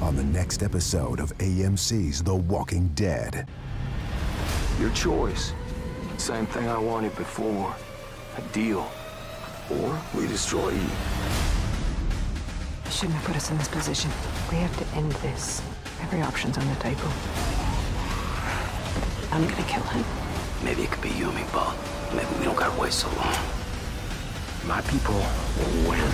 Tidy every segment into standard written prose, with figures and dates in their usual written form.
on the next episode of AMC's The Walking Dead. Your choice. Same thing I wanted before. A deal. Or we destroy you. You shouldn't have put us in this position. We have to end this. Every option's on the table. I'm gonna kill him. Maybe it could be you and me both. Maybe we don't gotta wait so long. My people will win.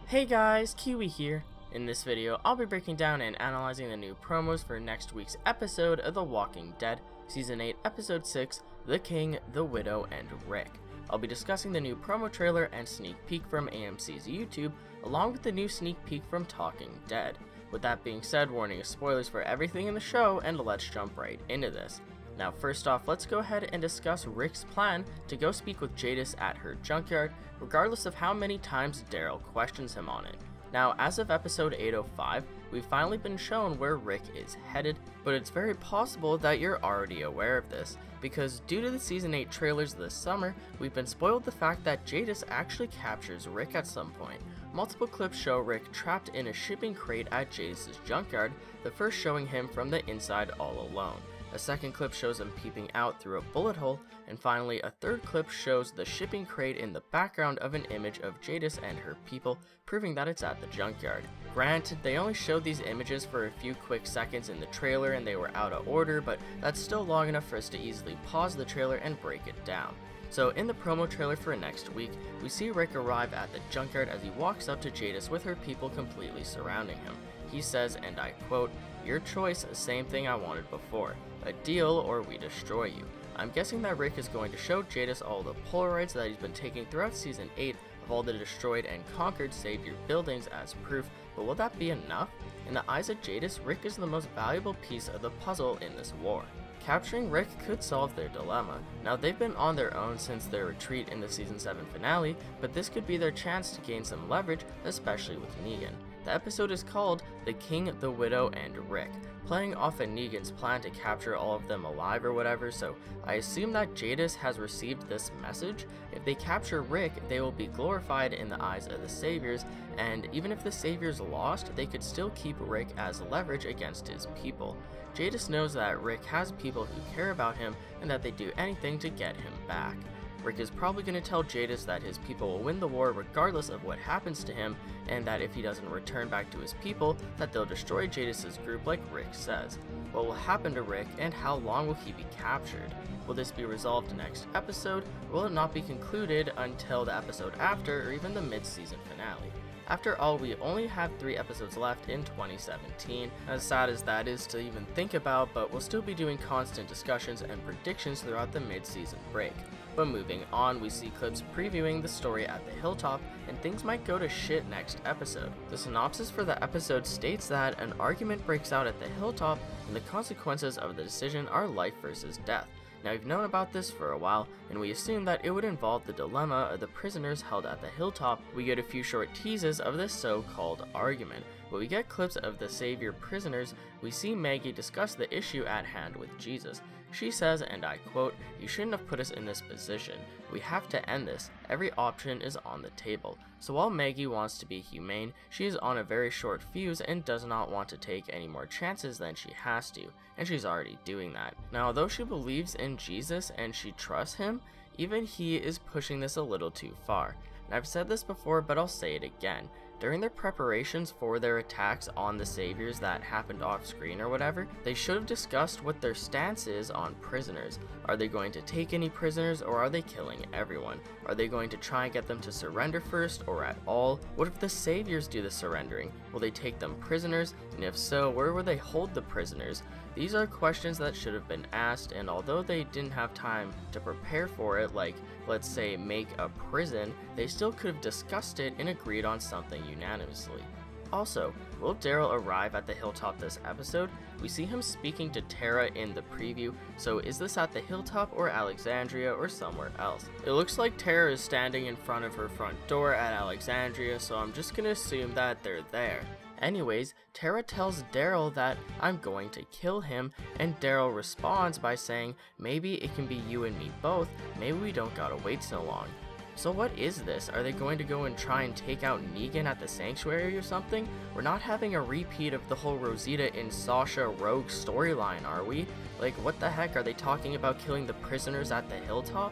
Hey guys, Kiwi here. In this video, I'll be breaking down and analyzing the new promos for next week's episode of The Walking Dead, Season 8, Episode 6, The King, The Widow, and Rick. I'll be discussing the new promo trailer and sneak peek from AMC's YouTube, along with the new sneak peek from Talking Dead. With that being said, warning of spoilers for everything in the show, and let's jump right into this. Now first off, let's go ahead and discuss Rick's plan to go speak with Jadis at her junkyard, regardless of how many times Daryl questions him on it. Now, as of episode 805, we've finally been shown where Rick is headed, but it's very possible that you're already aware of this, because due to the Season 8 trailers this summer, we've been spoiled the fact that Jadis actually captures Rick at some point. Multiple clips show Rick trapped in a shipping crate at Jadis' junkyard, the first showing him from the inside all alone. A second clip shows him peeping out through a bullet hole, and finally a third clip shows the shipping crate in the background of an image of Jadis and her people, proving that it's at the junkyard. Granted, they only showed these images for a few quick seconds in the trailer and they were out of order, but that's still long enough for us to easily pause the trailer and break it down. So in the promo trailer for next week, we see Rick arrive at the junkyard as he walks up to Jadis with her people completely surrounding him. He says, and I quote, "Your choice, same thing I wanted before. A deal or we destroy you." I'm guessing that Rick is going to show Jadis all the Polaroids that he's been taking throughout Season 8 of all the destroyed and conquered Savior buildings as proof, but will that be enough? In the eyes of Jadis, Rick is the most valuable piece of the puzzle in this war. Capturing Rick could solve their dilemma. Now, they've been on their own since their retreat in the Season 7 finale, but this could be their chance to gain some leverage, especially with Negan. The episode is called The King, The Widow, and Rick, playing off of Negan's plan to capture all of them alive or whatever, so I assume that Jadis has received this message. If they capture Rick, they will be glorified in the eyes of the Saviors, and even if the Saviors lost, they could still keep Rick as leverage against his people. Jadis knows that Rick has people who care about him and that they do anything to get him back. Rick is probably going to tell Jadis that his people will win the war regardless of what happens to him, and that if he doesn't return back to his people, that they'll destroy Jadis' group like Rick says. What will happen to Rick, and how long will he be captured? Will this be resolved next episode, or will it not be concluded until the episode after, or even the mid-season finale? After all, we only have 3 episodes left in 2017, as sad as that is to even think about, but we'll still be doing constant discussions and predictions throughout the mid-season break. But moving on, we see clips previewing the story at the hilltop, and things might go to shit next episode. The synopsis for the episode states that an argument breaks out at the hilltop, and the consequences of the decision are life versus death. Now, we've known about this for a while, and we assumed that it would involve the dilemma of the prisoners held at the hilltop. We get a few short teases of this so-called argument. When we get clips of the Savior prisoners, we see Maggie discuss the issue at hand with Jesus. She says, and I quote, "You shouldn't have put us in this position. We have to end this. Every option is on the table." So while Maggie wants to be humane, she is on a very short fuse and does not want to take any more chances than she has to, and she's already doing that. Now, although she believes in Jesus and she trusts him, even he is pushing this a little too far. And I've said this before, but I'll say it again. During their preparations for their attacks on the Saviors that happened off screen or whatever, they should have discussed what their stance is on prisoners. Are they going to take any prisoners, or are they killing everyone? Are they going to try and get them to surrender first, or at all? What if the Saviors do the surrendering? Will they take them prisoners? And if so, where will they hold the prisoners? These are questions that should have been asked, and although they didn't have time to prepare for it, like, let's say, make a prison, they still could have discussed it and agreed on something unanimously. Also, will Daryl arrive at the hilltop this episode? We see him speaking to Tara in the preview, so is this at the hilltop or Alexandria or somewhere else? It looks like Tara is standing in front of her front door at Alexandria, so I'm just gonna assume that they're there. Anyways, Tara tells Daryl that I'm going to kill him, and Daryl responds by saying, maybe it can be you and me both, maybe we don't gotta wait so long. So what is this? Are they going to go and try and take out Negan at the Sanctuary or something? We're not having a repeat of the whole Rosita and Sasha rogue storyline, are we? Like, what the heck, are they talking about killing the prisoners at the hilltop?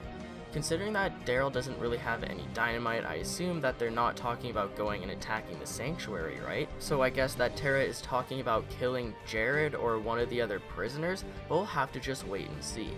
Considering that Daryl doesn't really have any dynamite, I assume that they're not talking about going and attacking the Sanctuary, right? So I guess that Tara is talking about killing Jared or one of the other prisoners, but we'll have to just wait and see.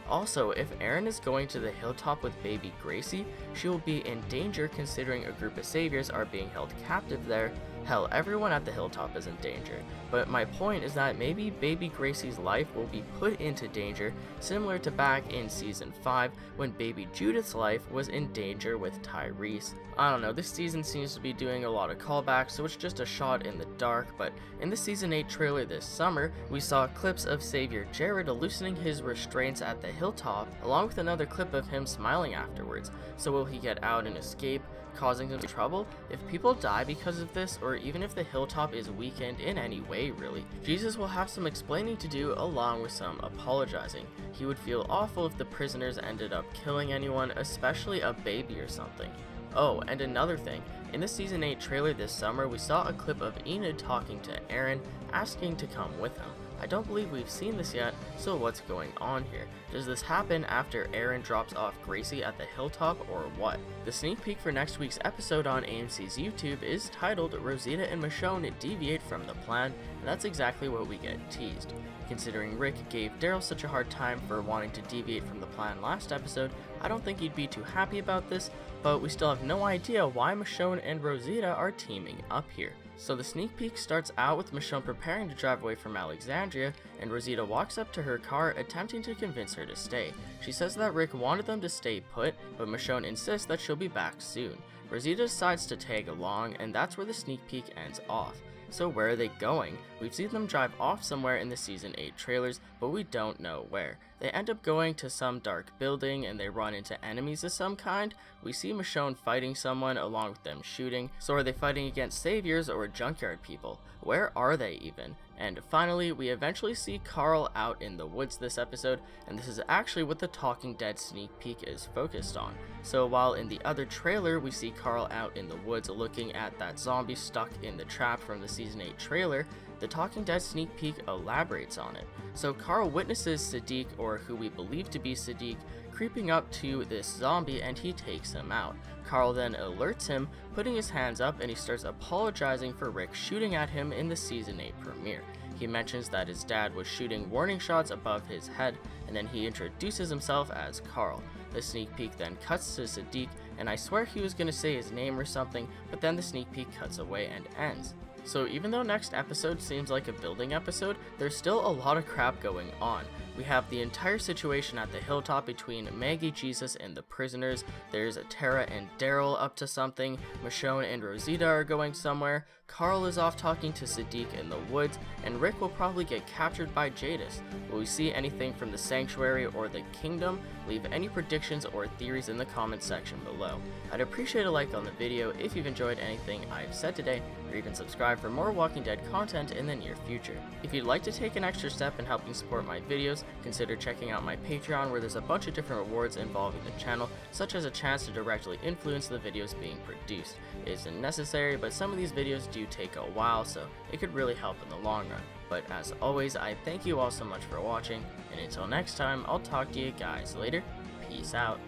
Also, if Erin is going to the hilltop with baby Gracie, she will be in danger considering a group of saviors are being held captive there. Hell, everyone at the hilltop is in danger. But my point is that maybe baby Gracie's life will be put into danger, similar to back in season 5 when baby Judith's life was in danger with Tyrese. I don't know, this season seems to be doing a lot of callbacks, so it's just a shot in the dark, but in the season 8 trailer this summer, we saw clips of Savior Jared loosening his restraints at the hilltop, along with another clip of him smiling afterwards. So will he get out and escape, causing him trouble? If people die because of this, or even if the hilltop is weakened in any way really, Jesus will have some explaining to do along with some apologizing. He would feel awful if the prisoners ended up killing anyone, especially a baby or something. Oh, and another thing, in the season 8 trailer this summer we saw a clip of Enid talking to Aaron, asking to come with him. I don't believe we've seen this yet, so what's going on here? Does this happen after Aaron drops off Gracie at the hilltop, or what? The sneak peek for next week's episode on AMC's YouTube is titled Rosita and Michonne Deviate from the Plan, and that's exactly what we get teased. Considering Rick gave Daryl such a hard time for wanting to deviate from the plan last episode, I don't think he'd be too happy about this, but we still have no idea why Michonne and Rosita are teaming up here. So the sneak peek starts out with Michonne preparing to drive away from Alexandria, and Rosita walks up to her car attempting to convince her to stay. She says that Rick wanted them to stay put, but Michonne insists that she'll be back soon. Rosita decides to tag along, and that's where the sneak peek ends off. So where are they going? We've seen them drive off somewhere in the season 8 trailers, but we don't know where. They end up going to some dark building and they run into enemies of some kind. We see Michonne fighting someone along with them shooting. So are they fighting against saviors or junkyard people? Where are they even? And finally, we eventually see Carl out in the woods this episode, and this is actually what the Talking Dead sneak peek is focused on. So while in the other trailer we see Carl out in the woods looking at that zombie stuck in the trap from the season 8 trailer, the Talking Dead sneak peek elaborates on it. So Carl witnesses Sadiq, or who we believe to be Sadiq, creeping up to this zombie and he takes him out. Carl then alerts him, putting his hands up, and he starts apologizing for Rick shooting at him in the season 8 premiere. He mentions that his dad was shooting warning shots above his head, and then he introduces himself as Carl. The sneak peek then cuts to Sadiq, and I swear he was gonna say his name or something, but then the sneak peek cuts away and ends. So even though next episode seems like a building episode, there's still a lot of crap going on. We have the entire situation at the hilltop between Maggie, Jesus, and the prisoners. There's Tara and Daryl up to something. Michonne and Rosita are going somewhere. Carl is off talking to Sadiq in the woods, and Rick will probably get captured by Jadis. Will we see anything from the Sanctuary or the Kingdom? Leave any predictions or theories in the comments section below. I'd appreciate a like on the video if you've enjoyed anything I've said today, or even subscribe for more Walking Dead content in the near future. If you'd like to take an extra step in helping support my videos, consider checking out my Patreon, where there's a bunch of different rewards involving the channel, such as a chance to directly influence the videos being produced. It isn't necessary, but some of these videos do take a while, so it could really help in the long run. But as always, I thank you all so much for watching, and until next time, I'll talk to you guys later. Peace out.